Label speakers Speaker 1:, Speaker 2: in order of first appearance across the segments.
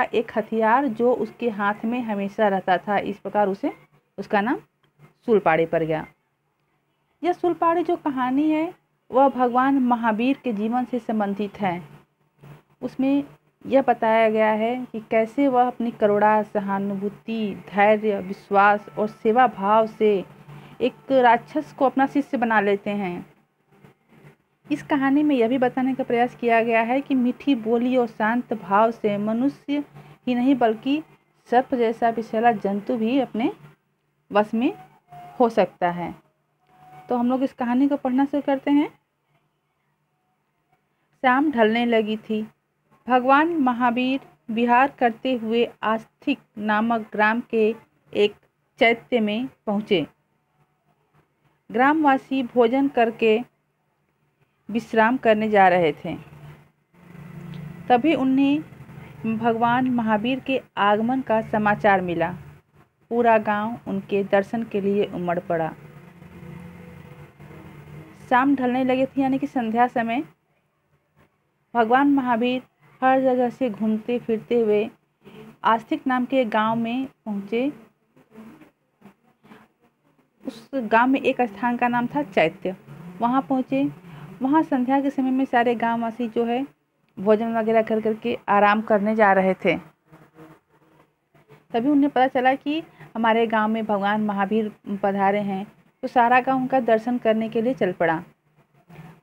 Speaker 1: एक हथियार जो उसके हाथ में हमेशा रहता था, इस प्रकार उसे उसका नाम शूलपाणि पड़ गया। यह शूलपाणि जो कहानी है वह भगवान महावीर के जीवन से संबंधित है। उसमें यह बताया गया है कि कैसे वह अपनी करुणा, सहानुभूति, धैर्य, विश्वास और सेवा भाव से एक राक्षस को अपना शिष्य बना लेते हैं। इस कहानी में यह भी बताने का प्रयास किया गया है कि मीठी बोली और शांत भाव से मनुष्य ही नहीं बल्कि सर्प जैसा विषैला जंतु भी अपने वश में हो सकता है। तो हम लोग इस कहानी को पढ़ना शुरू करते हैं। शाम ढलने लगी थी। भगवान महावीर विहार करते हुए आस्तिक नामक ग्राम के एक चैत्य में पहुँचे। ग्रामवासी भोजन करके विश्राम करने जा रहे थे। तभी उन्हें भगवान महावीर के आगमन का समाचार मिला। पूरा गांव उनके दर्शन के लिए उमड़ पड़ा। शाम ढलने लगी थी यानी कि संध्या समय। भगवान महावीर हर जगह से घूमते फिरते हुए आस्तिक नाम के गांव में पहुँचे। उस गांव में एक स्थान का नाम था चैत्य। वहां पहुँचे। वहां संध्या के समय में सारे गांववासी जो है भोजन वगैरह कर करके आराम करने जा रहे थे। तभी उन्हें पता चला कि हमारे गांव में भगवान महावीर पधारे हैं। तो सारा गांव उनका दर्शन करने के लिए चल पड़ा।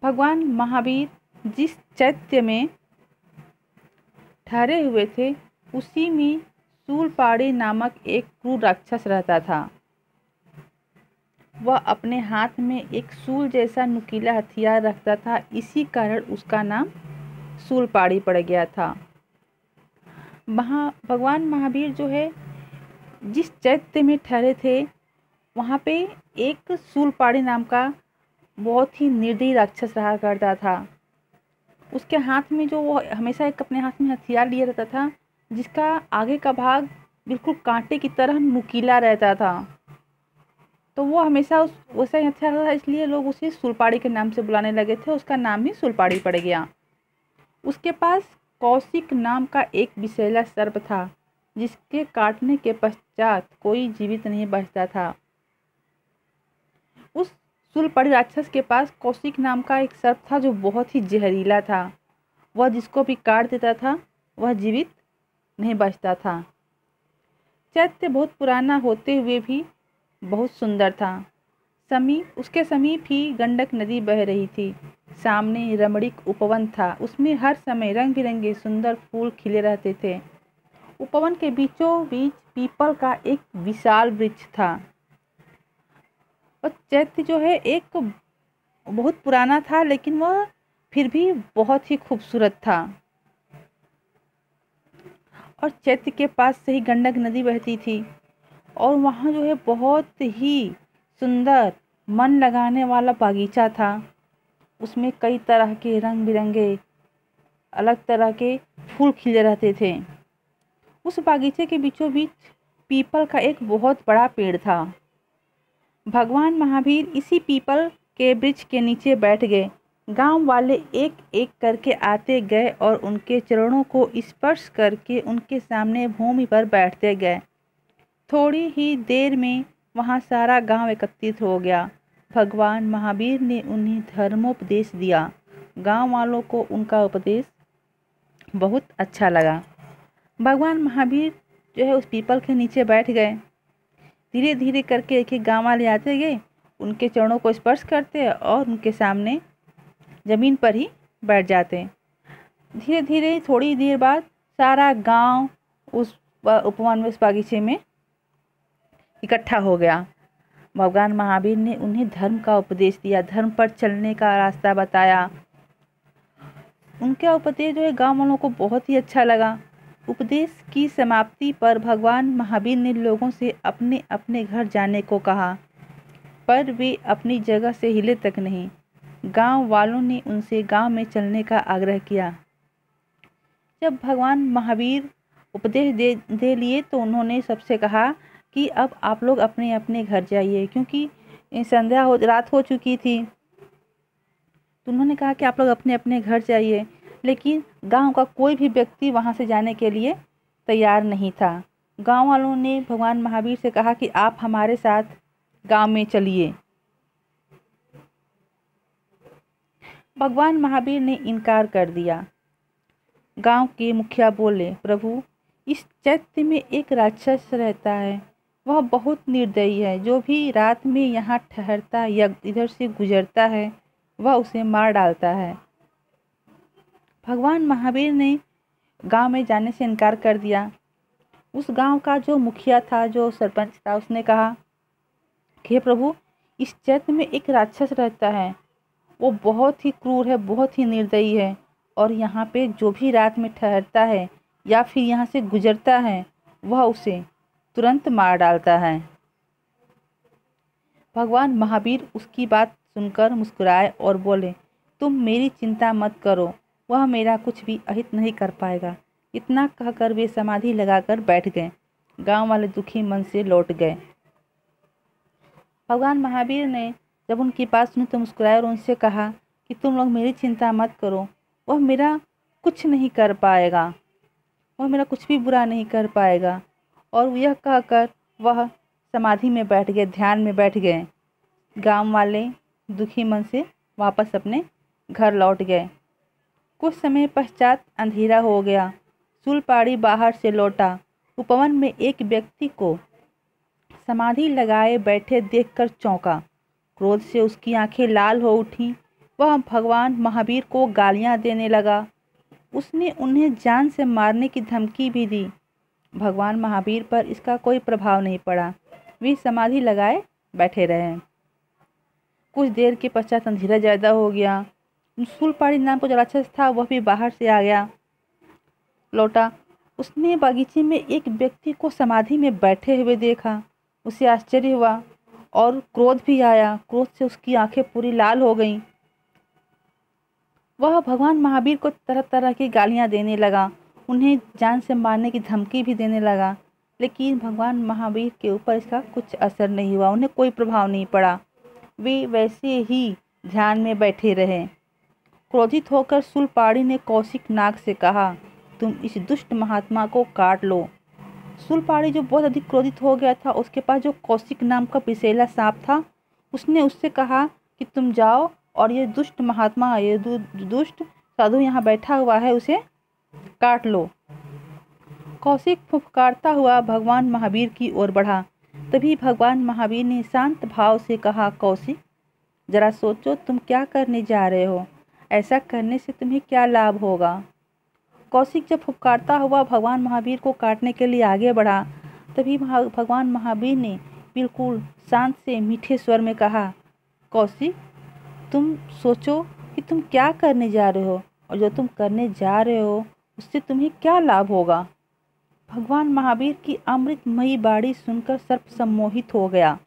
Speaker 1: भगवान महावीर जिस चैत्य में ठहरे हुए थे उसी में शूलपाणि नामक एक क्रूर राक्षस रहता था। वह अपने हाथ में एक शूल जैसा नुकीला हथियार रखता था। इसी कारण उसका नाम शूलपाणि पड़ गया था। भगवान महावीर जो है जिस चैत्य में ठहरे थे वहाँ पे एक शूलपाणि नाम का बहुत ही निर्दयी राक्षस रहा करता था। उसके हाथ में जो वो हमेशा एक अपने हाथ में हथियार लिए रहता था जिसका आगे का भाग बिल्कुल कांटे की तरह नुकीला रहता था। तो वो हमेशा उस वैसा ही हथियार था, इसलिए लोग उसे शूलपाणि के नाम से बुलाने लगे थे। उसका नाम ही शूलपाणि पड़ गया। उसके पास कौशिक नाम का एक विषैला सर्प था जिसके काटने के पश्चात कोई जीवित नहीं बचता था। उस शूलपाणि राक्षस के पास कौशिक नाम का एक सर्प था जो बहुत ही जहरीला था। वह जिसको भी काट देता था वह जीवित नहीं बचता था। चैत्य बहुत पुराना होते हुए भी बहुत सुंदर था। उसके समीप ही गंडक नदी बह रही थी। सामने रमणीक उपवन था। उसमें हर समय रंग बिरंगे सुंदर फूल खिले रहते थे। उपवन के बीचों बीच पीपल का एक विशाल वृक्ष था। और चैत्य जो है एक बहुत पुराना था लेकिन वह फिर भी बहुत ही खूबसूरत था। और चैत्य के पास से ही गंडक नदी बहती थी और वहाँ जो है बहुत ही सुंदर मन लगाने वाला बागीचा था। उसमें कई तरह के रंग बिरंगे अलग तरह के फूल खिले रहते थे। उस बागीचे के बीचों बीच पीपल का एक बहुत बड़ा पेड़ था। भगवान महावीर इसी पीपल के वृक्ष के नीचे बैठ गए। गांव वाले एक एक करके आते गए और उनके चरणों को स्पर्श करके उनके सामने भूमि पर बैठते गए। थोड़ी ही देर में वहां सारा गांव एकत्रित हो गया। भगवान महावीर ने उन्हें धर्मोपदेश दिया। गांव वालों को उनका उपदेश बहुत अच्छा लगा। भगवान महावीर जो है उस पीपल के नीचे बैठ गए। धीरे धीरे करके एक एक गाँव वाले आते गए, उनके चरणों को स्पर्श करते और उनके सामने ज़मीन पर ही बैठ जाते। धीरे धीरे थोड़ी देर बाद सारा गांव उस उपवन में उस बागीचे में इकट्ठा हो गया। भगवान महावीर ने उन्हें धर्म का उपदेश दिया, धर्म पर चलने का रास्ता बताया। उनका उपदेश जो है गांव वालों को बहुत ही अच्छा लगा। उपदेश की समाप्ति पर भगवान महावीर ने लोगों से अपने अपने घर जाने को कहा, पर वे अपनी जगह से हिले तक नहीं। गांव वालों ने उनसे गांव में चलने का आग्रह किया। जब भगवान महावीर उपदेश दे लिए तो उन्होंने सबसे कहा कि अब आप लोग अपने अपने घर जाइए, क्योंकि रात हो चुकी थी। तो उन्होंने कहा कि आप लोग अपने अपने घर जाइए, लेकिन गांव का कोई भी व्यक्ति वहां से जाने के लिए तैयार नहीं था। गांव वालों ने भगवान महावीर से कहा कि आप हमारे साथ गांव में चलिए। भगवान महावीर ने इनकार कर दिया। गांव के मुखिया बोले, प्रभु, इस चैत्य में एक राक्षस रहता है। वह बहुत निर्दयी है। जो भी रात में यहाँ ठहरता या इधर से गुजरता है वह उसे मार डालता है। भगवान महावीर ने गांव में जाने से इनकार कर दिया। उस गांव का जो मुखिया था, जो सरपंच था, उसने कहा कि हे प्रभु, इस चैत्य में एक राक्षस रहता है। वो बहुत ही क्रूर है, बहुत ही निर्दयी है, और यहाँ पे जो भी रात में ठहरता है या फिर यहाँ से गुजरता है वह उसे तुरंत मार डालता है। भगवान महावीर उसकी बात सुनकर मुस्कुराए और बोले, तुम मेरी चिंता मत करो, वह मेरा कुछ भी अहित नहीं कर पाएगा। इतना कहकर वे समाधि लगाकर बैठ गए। गांव वाले दुखी मन से लौट गए। भगवान महावीर ने जब उनकी बात सुनी तो मुस्कुराए और उनसे कहा कि तुम लोग मेरी चिंता मत करो, वह मेरा कुछ नहीं कर पाएगा, वह मेरा कुछ भी बुरा नहीं कर पाएगा। और यह कहकर वह समाधि में बैठ गए, ध्यान में बैठ गए। गांव वाले दुखी मन से वापस अपने घर लौट गए। कुछ समय पश्चात अंधेरा हो गया। शूलपाणी बाहर से लौटा। उपवन में एक व्यक्ति को समाधि लगाए बैठे देखकर चौंका। क्रोध से उसकी आंखें लाल हो उठीं। वह भगवान महावीर को गालियां देने लगा। उसने उन्हें जान से मारने की धमकी भी दी। भगवान महावीर पर इसका कोई प्रभाव नहीं पड़ा। वे समाधि लगाए बैठे रहे। कुछ देर के पश्चात अंधेरा ज़्यादा हो गया। शूलपाणी नाम का जो राक्षस था वह भी बाहर से आ गया, लौटा। उसने बगीचे में एक व्यक्ति को समाधि में बैठे हुए देखा। उसे आश्चर्य हुआ और क्रोध भी आया। क्रोध से उसकी आंखें पूरी लाल हो गईं। वह भगवान महावीर को तरह तरह की गालियां देने लगा, उन्हें जान से मारने की धमकी भी देने लगा। लेकिन भगवान महावीर के ऊपर इसका कुछ असर नहीं हुआ, उन्हें कोई प्रभाव नहीं पड़ा। वे वैसे ही ध्यान में बैठे रहे। क्रोधित होकर शूलपाणी ने कौशिक नाग से कहा, तुम इस दुष्ट महात्मा को काट लो। शूलपाणी जो बहुत अधिक क्रोधित हो गया था, उसके पास जो कौशिक नाम का विषैला सांप था, उसने उससे कहा कि तुम जाओ और ये दुष्ट महात्मा, ये दुष्ट साधु यहाँ बैठा हुआ है, उसे काट लो। कौशिक फुफकारता हुआ भगवान महावीर की ओर बढ़ा। तभी भगवान महावीर ने शांत भाव से कहा, कौशिक, जरा सोचो तुम क्या करने जा रहे हो। ऐसा करने से तुम्हें क्या लाभ होगा। कौशिक जब फुफकारता हुआ भगवान महावीर को काटने के लिए आगे बढ़ा, तभी भगवान महावीर ने बिल्कुल शांत से मीठे स्वर में कहा, कौशिक, तुम सोचो कि तुम क्या करने जा रहे हो और जो तुम करने जा रहे हो उससे तुम्हें क्या लाभ होगा। भगवान महावीर की अमृतमयी बाणी सुनकर सर्प सम्मोहित हो गया।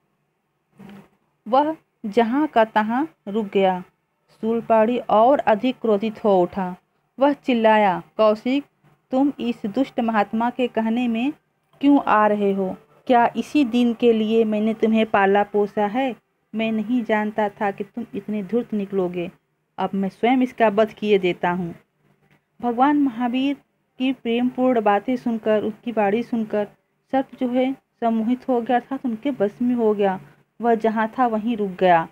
Speaker 1: वह जहाँ का तहाँ रुक गया। शूलपाणी और अधिक क्रोधित हो उठा। वह चिल्लाया, कौशिक, तुम इस दुष्ट महात्मा के कहने में क्यों आ रहे हो। क्या इसी दिन के लिए मैंने तुम्हें पाला पोसा है। मैं नहीं जानता था कि तुम इतने धूर्त निकलोगे। अब मैं स्वयं इसका वध किए देता हूँ। भगवान महावीर की प्रेमपूर्ण बातें सुनकर, उसकी बाणी सुनकर सर्प जो है सम्मोहित हो गया था, तो उनके बस में हो गया। वह जहाँ था वहीं रुक गया।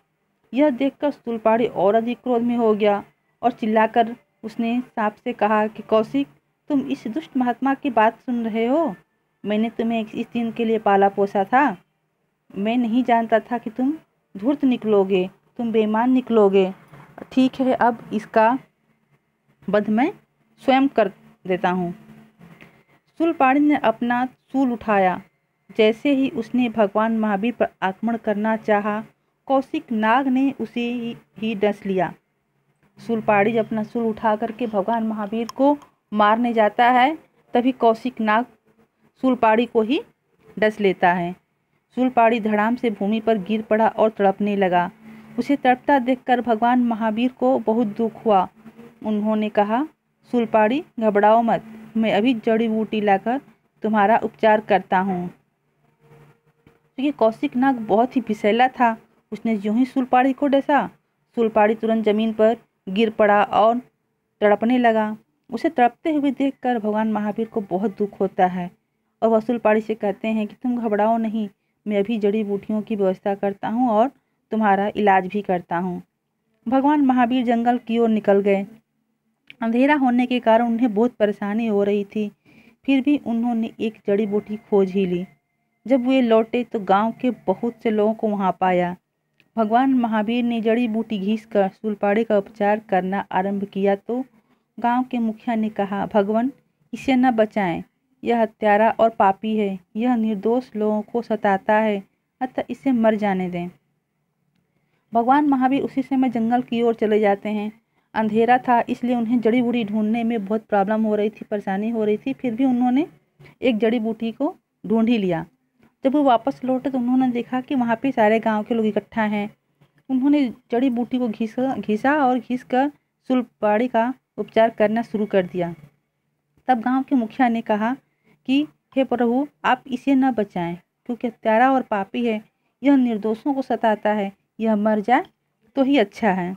Speaker 1: यह देखकर शूलपाणी और अधिक क्रोध में हो गया और चिल्लाकर उसने सांप से कहा कि कौशिक, तुम इस दुष्ट महात्मा की बात सुन रहे हो। मैंने तुम्हें इस दिन के लिए पाला पोसा था। मैं नहीं जानता था कि तुम धूर्त निकलोगे, तुम बेईमान निकलोगे। ठीक है, अब इसका वध मैं स्वयं कर देता हूँ। शूलपाणी ने अपना शूल उठाया। जैसे ही उसने भगवान महावीर पर आक्रमण करना चाहा, कौशिक नाग ने उसे ही डस लिया। शूलपाणी जब अपना शूल उठा करके भगवान महावीर को मारने जाता है, तभी कौशिक नाग शूलपाणी को ही डस लेता है। शूलपाणी धड़ाम से भूमि पर गिर पड़ा और तड़पने लगा। उसे तड़पता देखकर भगवान महावीर को बहुत दुख हुआ। उन्होंने कहा, शूलपाणी, घबराओ मत, मैं अभी जड़ी बूटी लाकर तुम्हारा उपचार करता हूँ। क्योंकि कौशिक नाग बहुत ही विषैला था, उसने यूं ही शूलपाणी को डसा। शूलपाणी तुरंत जमीन पर गिर पड़ा और तड़पने लगा। उसे तड़पते हुए देखकर भगवान महावीर को बहुत दुख होता है और वह शूलपाणी से कहते हैं कि तुम घबराओ नहीं, मैं अभी जड़ी बूटियों की व्यवस्था करता हूँ और तुम्हारा इलाज भी करता हूँ। भगवान महावीर जंगल की ओर निकल गए। अंधेरा होने के कारण उन्हें बहुत परेशानी हो रही थी, फिर भी उन्होंने एक जड़ी बूटी खोज ही ली। जब वे लौटे तो गांव के बहुत से लोगों को वहां पाया। भगवान महावीर ने जड़ी बूटी घीस कर शूलपाणी का उपचार करना आरंभ किया तो गांव के मुखिया ने कहा, भगवान इसे न बचाएं, यह हत्यारा और पापी है, यह निर्दोष लोगों को सताता है, अतः इसे मर जाने दें। भगवान महावीर उसी समय जंगल की ओर चले जाते हैं। अंधेरा था इसलिए उन्हें जड़ी बूटी ढूंढने में बहुत प्रॉब्लम हो रही थी, परेशानी हो रही थी, फिर भी उन्होंने एक जड़ी बूटी को ढूंढ ही लिया। जब वो वापस लौटे तो उन्होंने देखा कि वहाँ पे सारे गांव के लोग इकट्ठा हैं। उन्होंने जड़ी बूटी को घिसा और घिस कर शूलपाणी का उपचार करना शुरू कर दिया। तब गांव के मुखिया ने कहा कि हे प्रभु, आप इसे न बचाएं, क्योंकि हत्यारा और पापी है, यह निर्दोषों को सताता है, यह मर जाए तो ही अच्छा है।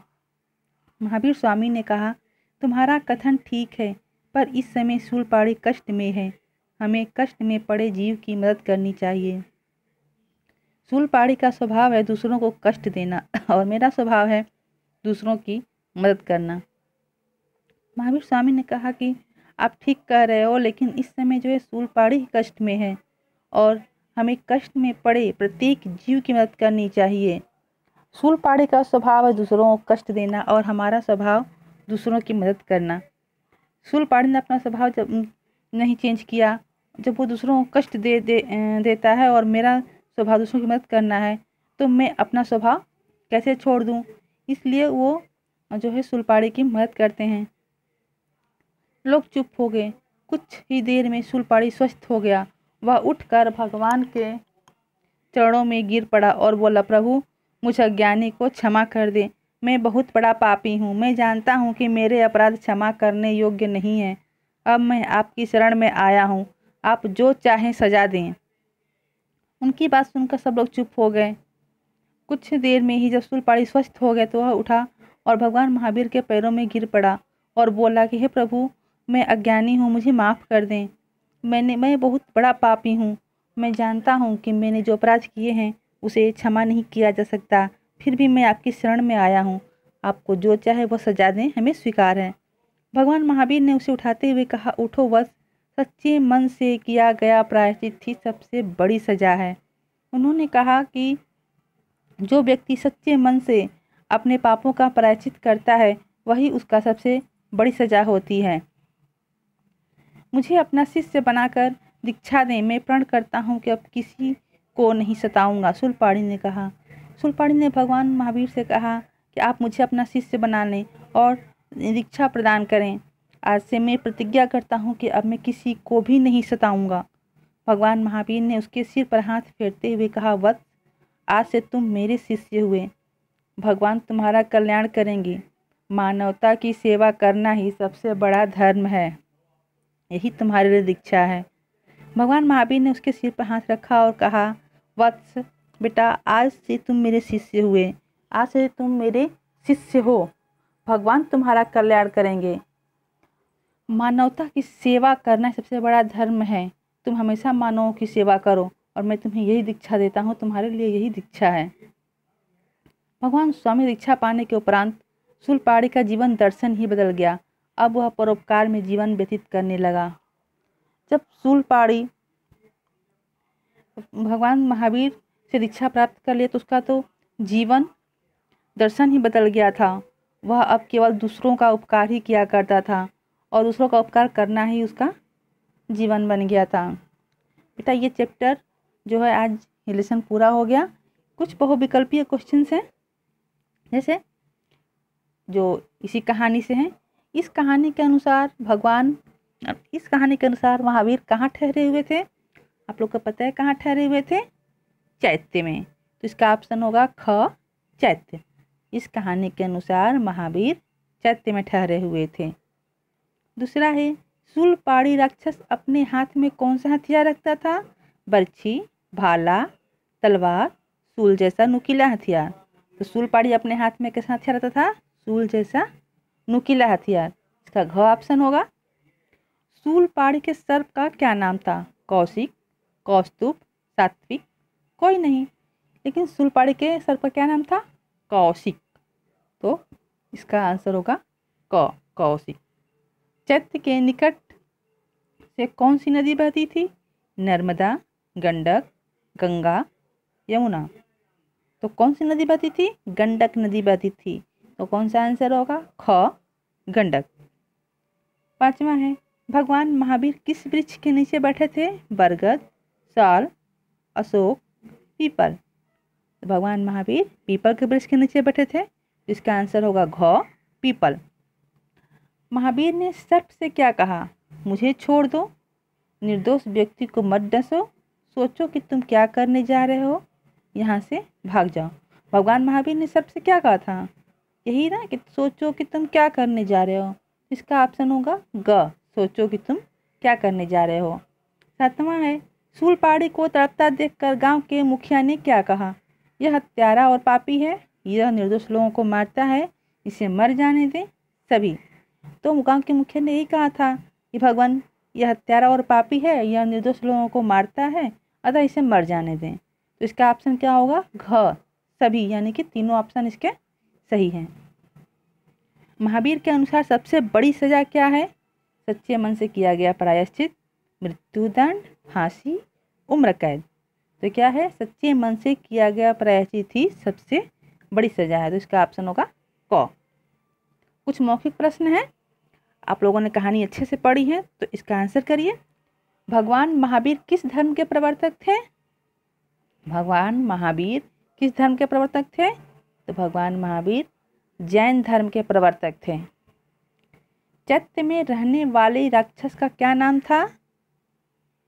Speaker 1: महावीर स्वामी ने कहा, तुम्हारा कथन ठीक है, पर इस समय शूलपाणी कष्ट में है, हमें कष्ट में पड़े जीव की मदद करनी चाहिए। शूलपाणी का स्वभाव है दूसरों को कष्ट देना और मेरा स्वभाव है दूसरों की मदद करना। महावीर स्वामी ने कहा कि आप ठीक कह रहे हो, लेकिन इस समय जो है शूलपाणी कष्ट में है और हमें कष्ट में पड़े प्रत्येक जीव की मदद करनी चाहिए। शूलपाणी का स्वभाव है दूसरों को कष्ट देना और हमारा स्वभाव दूसरों की मदद करना। शूलपाणी ने अपना स्वभाव जब नहीं चेंज किया, जब वो दूसरों को कष्ट देता है और मेरा स्वभाव दूसरों की मदद करना है, तो मैं अपना स्वभाव कैसे छोड़ दूँ। इसलिए वो जो है शूलपाणी की मदद करते हैं। लोग चुप हो गए। कुछ ही देर में शूलपाणी स्वस्थ हो गया। वह उठकर भगवान के चरणों में गिर पड़ा और बोला, प्रभु मुझ अज्ञानी को क्षमा कर दे, मैं बहुत बड़ा पापी हूँ, मैं जानता हूँ कि मेरे अपराध क्षमा करने योग्य नहीं है। अब मैं आपकी शरण में आया हूँ, आप जो चाहें सजा दें। उनकी बात सुनकर सब लोग चुप हो गए। कुछ देर में ही जब शूलपाणी स्वस्थ हो गए तो वह उठा और भगवान महावीर के पैरों में गिर पड़ा और बोला कि हे प्रभु, मैं अज्ञानी हूँ, मुझे माफ़ कर दें, मैं बहुत बड़ा पापी हूँ, मैं जानता हूँ कि मैंने जो अपराध किए हैं उसे क्षमा नहीं किया जा सकता, फिर भी मैं आपकी शरण में आया हूँ, आपको जो चाहे वो सजा दें, हमें स्वीकार है। भगवान महावीर ने उसे उठाते हुए कहा, उठो, बस सच्चे मन से किया गया प्रायश्चित ही सबसे बड़ी सजा है। उन्होंने कहा कि जो व्यक्ति सच्चे मन से अपने पापों का प्रायश्चित करता है वही उसका सबसे बड़ी सजा होती है। मुझे अपना शिष्य बनाकर दीक्षा दें, मैं प्रण करता हूँ कि अब किसी को नहीं सताऊंगा, शूलपाणी ने कहा। शूलपाणी ने भगवान महावीर से कहा कि आप मुझे अपना शिष्य बना लें और दीक्षा प्रदान करें। आज से मैं प्रतिज्ञा करता हूँ कि अब मैं किसी को भी नहीं सताऊंगा। भगवान महावीर ने उसके सिर पर हाथ फेरते हुए कहा, वत्स, आज से तुम मेरे शिष्य हुए, भगवान तुम्हारा कल्याण करेंगे। मानवता की सेवा करना ही सबसे बड़ा धर्म है, यही तुम्हारे लिए दीक्षा है। भगवान महावीर ने उसके सिर पर हाथ रखा और कहा, वत्स बेटा, आज से तुम मेरे शिष्य हुए, आज से तुम मेरे शिष्य हो, भगवान तुम्हारा कल्याण करेंगे। मानवता की सेवा करना सबसे बड़ा धर्म है, तुम हमेशा मानवों की सेवा करो और मैं तुम्हें यही दीक्षा देता हूँ, तुम्हारे लिए यही दीक्षा है। भगवान स्वामी दीक्षा पाने के उपरांत शूलपाणी का जीवन दर्शन ही बदल गया। अब वह परोपकार में जीवन व्यतीत करने लगा। जब शूलपाणी भगवान महावीर से दीक्षा प्राप्त कर लिया तो उसका तो जीवन दर्शन ही बदल गया था। वह अब केवल दूसरों का उपकार ही किया करता था और दूसरों का उपकार करना ही उसका जीवन बन गया था। बेटा, ये चैप्टर जो है आज लेसन पूरा हो गया। कुछ बहुविकल्पीय क्वेश्चंस हैं, जैसे जो इसी कहानी से हैं। इस कहानी के अनुसार महावीर कहाँ ठहरे हुए थे? आप लोग को पता है कहाँ ठहरे हुए थे? चैत्य में। तो इसका ऑप्शन होगा ख, चैत्य। इस कहानी के अनुसार महावीर चैत्य में ठहरे हुए थे। दूसरा है, शूलपाणी राक्षस अपने हाथ में कौन सा हथियार रखता था? बर्छी, भाला, तलवार, शूल जैसा नुकीला हथियार। तो शूलपाणी अपने हाथ में कैसा हथियार रखता था? शूल जैसा नुकीला हथियार। इसका घ ऑप्शन होगा। शूलपाणी के सर्प का क्या नाम था? कौशिक, कौस्तुभ, सात्विक, कोई नहीं। लेकिन शूलपाणी के सर्प का क्या नाम था? कौशिक। तो इसका आंसर होगा कौशिक। चैत्य के निकट से कौन सी नदी बहती थी? नर्मदा, गंडक, गंगा, यमुना। तो कौन सी नदी बहती थी? गंडक नदी बहती थी। तो कौन सा आंसर होगा? गंडक। 5वां है, भगवान महावीर किस वृक्ष के नीचे बैठे थे? बरगद, साल, अशोक, पीपल। तो भगवान महावीर पीपल के वृक्ष के नीचे बैठे थे। इसका आंसर होगा पीपल। महावीर ने सर्प से क्या कहा? मुझे छोड़ दो, निर्दोष व्यक्ति को मत डसो, सोचो कि तुम क्या करने जा रहे हो, यहाँ से भाग जाओ। भगवान महावीर ने सर्प से क्या कहा था? यही ना कि सोचो कि तुम क्या करने जा रहे हो। इसका ऑप्शन होगा सोचो कि तुम क्या करने जा रहे हो। 7वां है, शूलपाणी को तड़पता देखकर गांव के मुखिया ने क्या कहा? यह हत्यारा और पापी है, यह निर्दोष लोगों को मारता है, इसे मर जाने दें सभी। तो गांव के मुखिया ने यही कहा था कि भगवान यह हत्यारा और पापी है, यह निर्दोष लोगों को मारता है, अतः इसे मर जाने दें। तो इसका ऑप्शन क्या होगा? सभी, यानी कि तीनों ऑप्शन इसके सही हैं। महावीर के अनुसार सबसे बड़ी सजा क्या है? सच्चे मन से किया गया प्रायश्चित, मृत्युदंड, फांसी, उम्र कैद। तो क्या है? सच्चे मन से किया गया प्रायश्चित ही सबसे बड़ी सजा है। तो इसका ऑप्शन होगा कुछ मौखिक प्रश्न है, आप लोगों ने कहानी अच्छे से पढ़ी है तो इसका आंसर करिए। भगवान महावीर किस धर्म के प्रवर्तक थे? भगवान महावीर किस धर्म के प्रवर्तक थे? तो भगवान महावीर जैन धर्म के प्रवर्तक थे। चैत्य में रहने वाले राक्षस का क्या नाम था?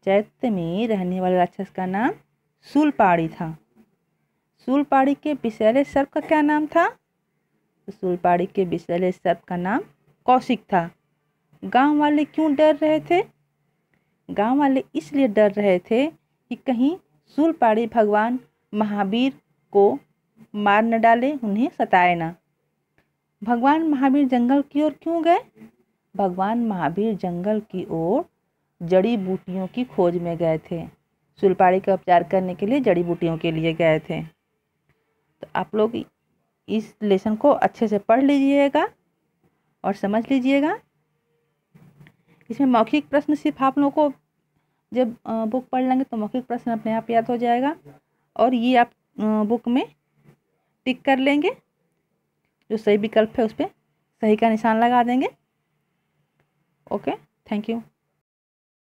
Speaker 1: चैत्य में रहने वाले राक्षस का नाम शूलपाणी था। शूलपाणी के विषैले सर्प का क्या नाम था? तो शूलपाणी के विषैले सर्प का नाम कौशिक था। गांव वाले क्यों डर रहे थे? गांव वाले इसलिए डर रहे थे कि कहीं शूलपाणी भगवान महावीर को मार न डाले, उन्हें सताए ना। भगवान महावीर जंगल की ओर क्यों गए? भगवान महावीर जंगल की ओर जड़ी बूटियों की खोज में गए थे। शूलपाणी का उपचार करने के लिए जड़ी बूटियों के लिए गए थे। तो आप लोग इस लेसन को अच्छे से पढ़ लीजिएगा और समझ लीजिएगा। इसमें मौखिक प्रश्न सिर्फ आप लोगों को जब बुक पढ़ लेंगे तो मौखिक प्रश्न अपने आप याद हो जाएगा, और ये आप बुक में टिक कर लेंगे, जो सही विकल्प है उस पर सही का निशान लगा देंगे। Okay, thank you.